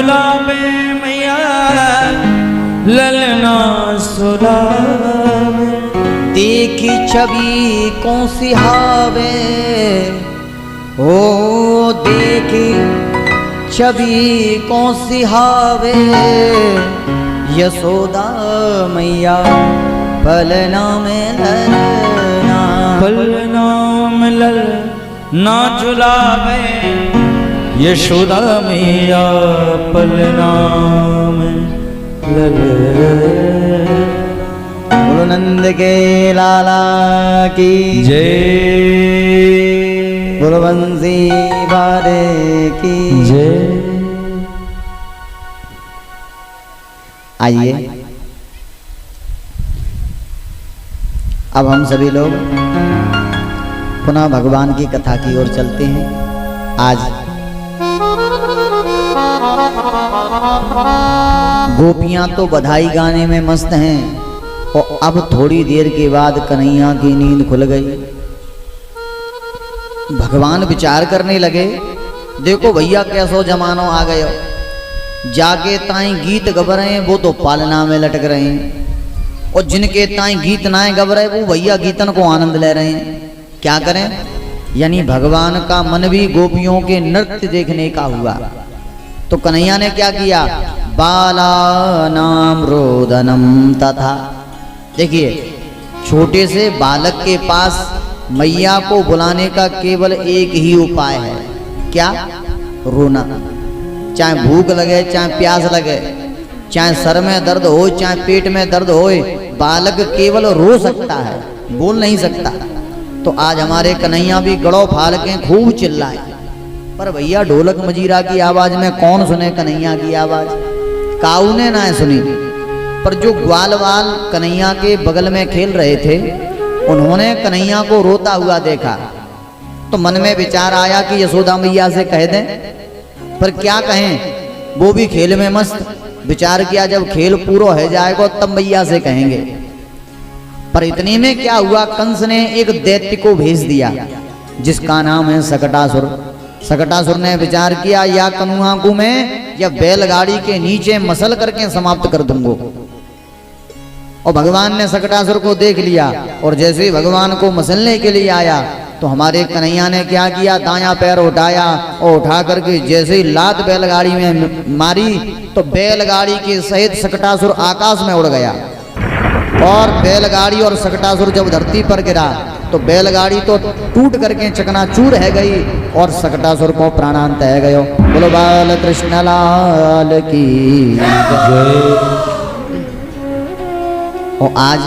झुलावे मैया ललना सुलावे। देखी छवि को सिहावे, ओ देखी छवि को सिहावे, यशोदा मैया पलना में ललना, पलना में ललना झुलावे, यशोदा मैया पलना में ललना। बोलो नंद के लाला की जय, बोलो बंसी वाले की जय। आइए अब हम सभी लोग पुनः भगवान की कथा की ओर चलते हैं। आज गोपियां तो बधाई गाने में मस्त हैं और अब थोड़ी देर के बाद कन्हैया की नींद खुल गई। भगवान विचार करने लगे, देखो भैया कैसो जमानो आ गयो, जाके ताई गीत गब रहे हैं वो तो पालना में लटक रहे हैं, और जिनके ताई गीत नाए गब रहे वो भैया गीतन को आनंद ले रहे हैं। क्या करें, यानी भगवान का मन भी गोपियों के नृत्य देखने का हुआ। तो कन्हैया ने क्या किया, बाला नाम रोदनम तथा। देखिए छोटे से बालक के पास मैया को बुलाने का केवल एक ही उपाय है, क्या, रोना। चाहे भूख लगे, चाहे प्यास लगे, चाहे सर में दर्द हो, चाहे पेट में दर्द हो, बालक केवल रो सकता है, बोल नहीं सकता। तो आज हमारे कन्हैया भी गड़ो फाल के खूब चिल्लाए, पर भैया ढोलक मजीरा की आवाज में कौन सुने कन्हैया की आवाज, काऊ ने ना सुनी। पर जो ग्वाल वाल कन्हैया के बगल में खेल रहे थे उन्होंने कन्हैया को रोता हुआ देखा, तो मन में विचार आया कि यशोदा मैया से कह दें, पर क्या कहें, वो भी खेल में मस्त। विचार किया जब खेल पूरा हो जाएगा तब मैया से कहेंगे। पर इतने में क्या हुआ, कंस ने एक दैत्य को भेज दिया जिसका नाम है सकटासुर। सकटासुर ने विचार किया, या कनुआ को मैं या बैलगाड़ी के नीचे मसल करके समाप्त कर दूंगा। और भगवान ने सकटासुर को देख लिया, और जैसे ही भगवान को मसलने के लिए आया तो हमारे कन्हैया ने क्या किया, दायां पैर उठाया और उठा करके जैसे ही लात बैलगाड़ी में मारी तो बैलगाड़ी के सहित सकटासुर आकाश में उड़ गया। और बैलगाड़ी और सकटासुर जब धरती पर गिरा तो बैलगाड़ी तो टूट करके चकनाचूर है गई और सकटासुर को प्राणांत है गयो। बोलो बाल कृष्ण लाल की जय। और आज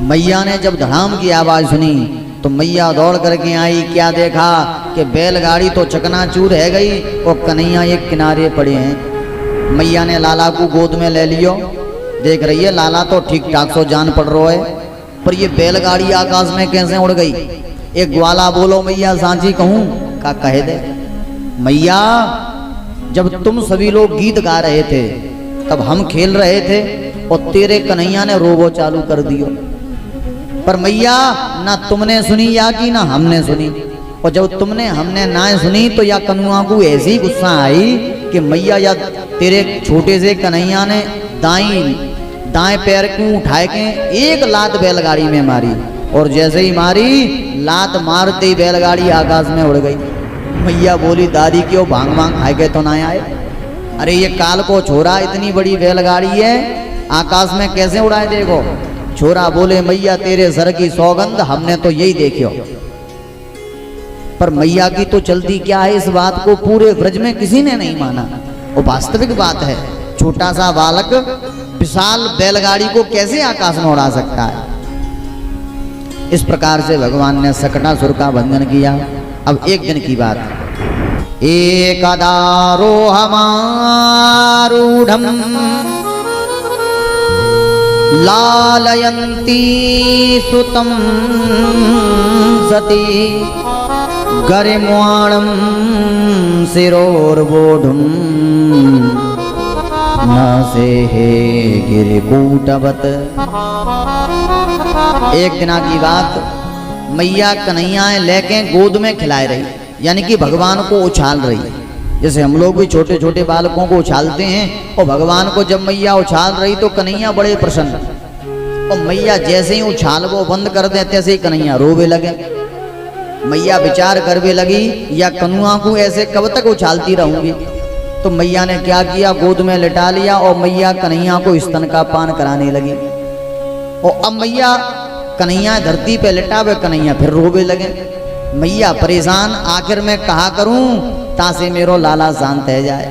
मैया ने जब धड़ाम की आवाज सुनी तो मैया दौड़ करके आई, क्या देखा कि बैलगाड़ी तो चकनाचूर है गई और कन्हैया एक किनारे पड़े हैं। मैया ने लाला को गोद में ले लियो, देख रही है लाला तो ठीक ठाक सो जान पड़ रहा है, पर ये बैलगाड़ी आकाश में कैसे उड़ गई। एक ग्वाला बोलो मैया सांची कहूं का कह दे, मैया जब तुम सभी लोग गीत गा रहे थे तब हम खेल रहे थे और तेरे कन्हैया ने रोबो चालू कर दियो, पर मैया ना तुमने सुनी या कि ना हमने सुनी। और जब तुमने हमने ना सुनी तो या कनुआ को ऐसी गुस्सा आई कि मैया या तेरे छोटे से कन्हैया ने दाएं पैर को उठाए के एक लात बैलगाड़ी में मारी, और जैसे ही मारी लात मारते ही बैलगाड़ी आकाश में उड़ गई। मैया बोली, दादी क्यों भांग भांग खाए गए तो ना आए, अरे ये काल को छोरा इतनी बड़ी बैलगाड़ी है आकाश में कैसे उड़ाए। देखो छोरा बोले, मैया तेरे सर की सौगंध हमने तो यही देखियो। पर मैया की तो चलती क्या है, इस बात को पूरे ब्रज में किसी ने नहीं माना। वो वास्तविक बात है, छोटा सा बालक विशाल बैलगाड़ी को कैसे आकाश में उड़ा सकता है। इस प्रकार से भगवान ने सकटासुर का बंधन किया। अब एक दिन की बात, एकदारोहमारूढ़ं लालयन्ती सुतं सती गरिम्वाणं शिरोर्वोढुं नासेहे गिरिकूटवत्। एक दिना की बात, मैया कन्हैया लेके गोद में खिलाए रही, यानी कि भगवान को उछाल रही। जैसे हम लोग भी छोटे छोटे बालकों को उछालते हैं, और भगवान को जब मैया उछाल रही तो कन्हैया बड़े प्रसन्न, और मैया जैसे ही उछाल वो बंद कर दे तैसे ही कन्हैया रोवे लगे। मैया विचार करवे लगी, या कनुआ को ऐसे कब तक उछालती रहूंगी। तो मैया ने क्या किया, गोद में लिटा लिया और मैया कन्हैया को स्तन का पान कराने लगी। और अब मैया कन्हैया धरती पे लिटा वे कन्हैया फिर रोवे लगे। मैया परेशान, आखिर मैं कहा करूं तासे मेरो लाला शांत है जाए।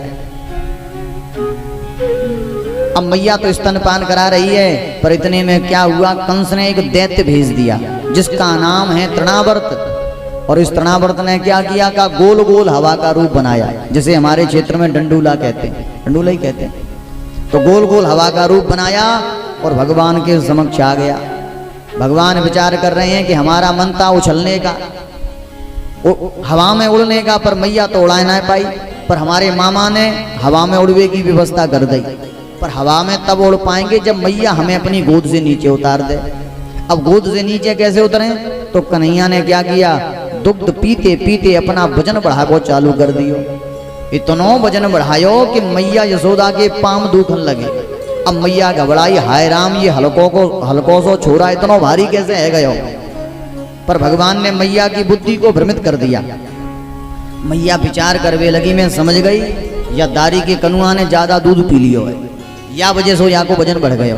अब मैया तो स्तनपान करा रही है, पर इतने में क्या हुआ, कंस ने एक दैत्य भेज दिया जिसका नाम है तृणावर्त। और इस तृणावर्त ने क्या किया, का गोल गोल हवा का रूप बनाया, जिसे हमारे क्षेत्र में डंडूला कहते हैं, डंडूला ही कहते हैं। तो गोल गोल हवा का रूप बनाया और भगवान के समक्ष आ गया। भगवान विचार कर रहे हैं कि हमारा मन था उछलने का, हवा में उड़ने का, पर मैया तो उड़ा ना पाई। पर हमारे मामा ने हवा में उड़ने की व्यवस्था कर दी। पर हवा में तब उड़ पाएंगे जब मैया हमें अपनी गोद से नीचे उतार दे। अब गोद से नीचे कैसे उतरे, तो कन्हैया ने क्या किया, दुग्ध पीते पीते अपना वजन बढ़ाको चालू कर दियो। इतनो वजन बढ़ायो कि मैया यशोदा के पाम दुखन लगे। अब मैया घबराई, हाय राम, ये हल्को सो छोरा इतना भारी कैसे है गयो। पर भगवान ने मैया की बुद्धि को भ्रमित कर दिया। मैया विचार करवे लगी, मैं समझ गई, या दारी के कनुआ ने ज्यादा दूध पी लियो है, या वजह से या को वजन बढ़ गयो।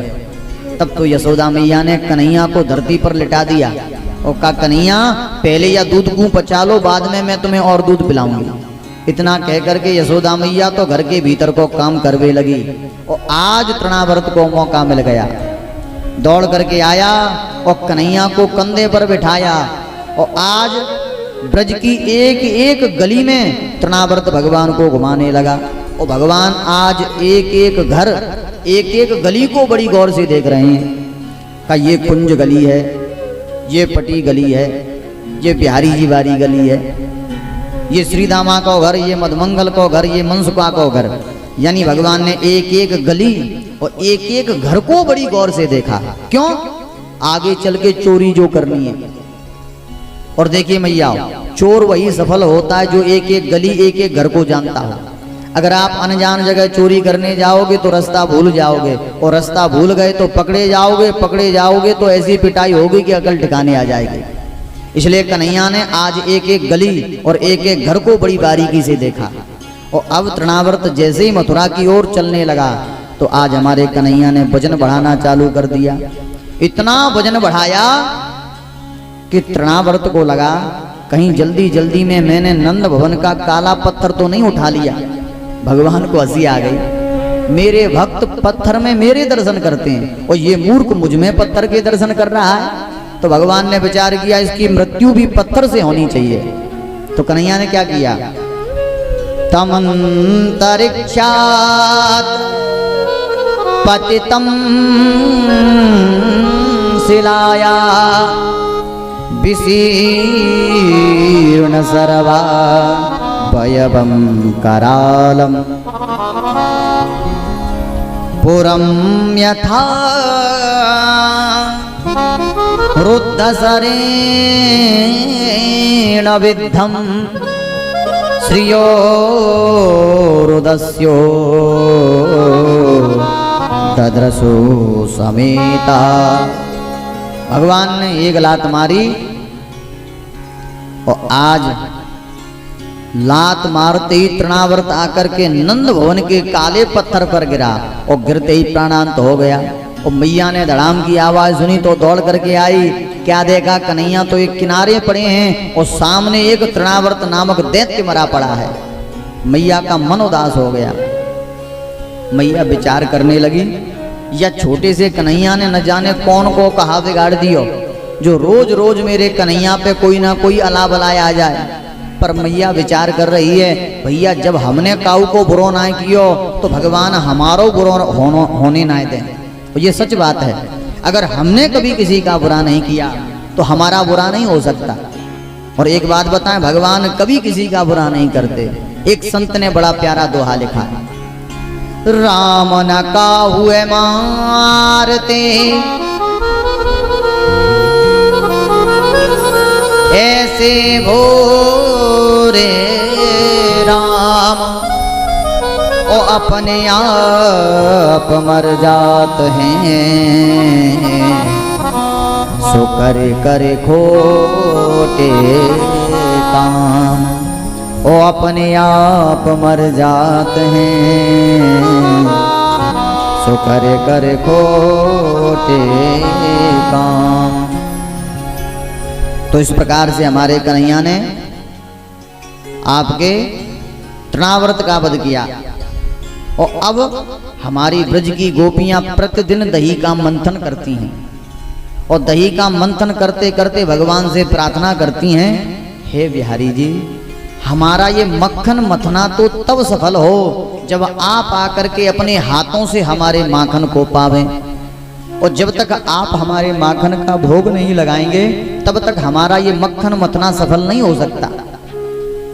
तब तो यशोदा मैया ने कन्हैया को धरती पर लिटा दिया और कहा, कन्हैया पहले या दूध को पचा लो, बाद में मैं तुम्हें और दूध पिलाऊंगी। इतना कह करके यशोदा मैया तो घर के भीतर को काम करवे लगी। और आज तृणावर्त को मौका मिल गया, दौड़ करके आया और कन्हैया को कंधे पर बिठाया। और आज ब्रज की एक एक गली में तृणावर्त भगवान को घुमाने लगा। और भगवान आज एक एक घर, एक एक गली को बड़ी गौर से देख रहे हैं। का ये कुंज गली है, ये पटी गली है, ये बिहारी जी वारी गली है, ये श्रीदामा का घर, ये मधुमंगल को घर, ये मनसुखा को घर। यानी भगवान ने एक एक गली और एक एक घर को बड़ी गौर से देखा। क्यों, आगे चल के चोरी जो करनी है। और देखिए मैया, चोर वही सफल होता है जो एक एक गली एक एक घर को जानता हो। अगर आप अनजान जगह चोरी करने जाओगे तो रास्ता भूल जाओगे, और रास्ता भूल गए तो पकड़े जाओगे तो ऐसी पिटाई होगी कि अकल ठिकाने आ जाएगी। इसलिए कन्हैया ने आज एक एक गली और एक एक घर को बड़ी बारीकी से देखा। और अब तृणावर्त जैसे ही मथुरा की ओर चलने लगा तो आज हमारे कन्हैया ने वजन बढ़ाना चालू कर दिया। इतना वजन बढ़ाया कि तृणावर्त को लगा कहीं जल्दी जल्दी में मैंने नंद भवन का काला पत्थर तो नहीं उठा लिया। भगवान को हंसी आ गई, मेरे भक्त पत्थर में मेरे दर्शन करते हैं और ये मूर्ख मुझ में पत्थर के दर्शन कर रहा है। तो भगवान ने विचार किया, इसकी मृत्यु भी पत्थर से होनी चाहिए। तो कन्हैया ने क्या किया, तमंतरिक्षात् पतितं शिलाया विशीर्ण सर्वा वयवं करालम पुरं यथा रुद्धसरेण विद्धं श्रियो रुदस्यो दद्रसु समेता। भगवान ने एक लात मारी और आज लात मारते ही तृणावर्त आकर के नंद भवन के काले पत्थर पर गिरा और गिरते ही प्राणांत हो गया। और मैया ने धड़ाम की आवाज सुनी तो दौड़ करके आई। क्या देखा, कन्हैया तो एक किनारे पड़े हैं और सामने एक तृणावर्त नामक दैत्य मरा पड़ा है। मैया का मन उदास हो गया। मैया विचार करने लगी, या छोटे से कन्हैया ने न जाने कौन को कहा बिगाड़ दियो जो रोज रोज मेरे कन्हैया पे कोई ना कोई अला बलाय आ जाए। पर मैया विचार कर रही है, भैया जब हमने काऊ को बुरो ना कियो तो भगवान हमारो बुरो होने ना दें। तो ये सच बात है, अगर हमने कभी किसी का बुरा नहीं किया तो हमारा बुरा नहीं हो सकता। और एक बात बताएं, भगवान कभी किसी का बुरा नहीं करते। एक संत ने बड़ा प्यारा दोहा लिखा है, राम न काहुए मारते ऐसे भोरे राम अपने आप मर जात हैं, सो करे करे खोटे काम। ओ अपने आप मर जात हैं, सो करे करे खोटे काम। तो इस प्रकार से हमारे कन्हैया ने आपके तृणाव्रत का वध किया। और अब हमारी ब्रज की गोपियां प्रतिदिन दही का मंथन करती हैं और दही का मंथन करते करते भगवान से प्रार्थना करती हैं, हे बिहारी जी, हमारा ये मक्खन मथना तो तब सफल हो जब आप आकर के अपने हाथों से हमारे माखन को पावें, और जब तक आप हमारे माखन का भोग नहीं लगाएंगे तब तक हमारा ये मक्खन मथना सफल नहीं हो सकता।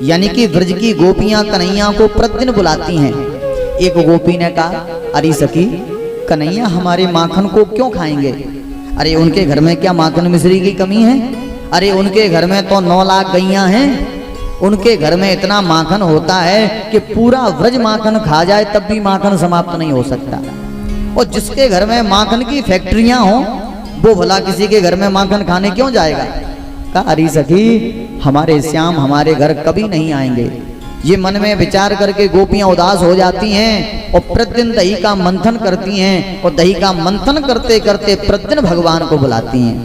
यानी कि ब्रज की गोपियां कन्हैया को प्रतिदिन बुलाती हैं। एक गोपी ने कहा, अरे सखी, कन्हैया हमारे माखन को क्यों खाएंगे? अरे उनके घर में क्या माखन मिश्री की कमी है? अरे उनके घर में तो 9 लाख गैयां हैं, उनके घर में इतना माखन होता है कि पूरा ब्रज माखन खा जाए तब भी माखन समाप्त नहीं हो सकता। और जिसके घर में माखन की फैक्ट्रियां हो वो भला किसी के घर में माखन खाने क्यों जाएगा? कहा, अरे सखी, हमारे श्याम हमारे घर कभी नहीं आएंगे। ये मन में विचार करके गोपियां उदास हो जाती हैं और प्रतिदिन दही का मंथन करती हैं और दही का मंथन करते करते प्रतिदिन भगवान को बुलाती हैं,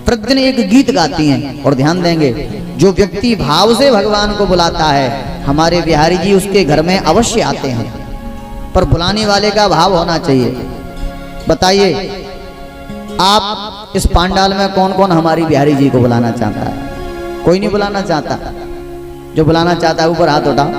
प्रतिदिन एक गीत गाती हैं। और ध्यान देंगे, जो व्यक्ति भाव से भगवान को बुलाता है, हमारे बिहारी जी उसके घर में अवश्य आते हैं, पर बुलाने वाले का भाव होना चाहिए। बताइए, आप इस पांडाल में कौन कौन हमारी बिहारी जी को बुलाना चाहता है? कोई नहीं बुलाना चाहता। जो बुलाना चाहता है ऊपर हाथ उठाओ।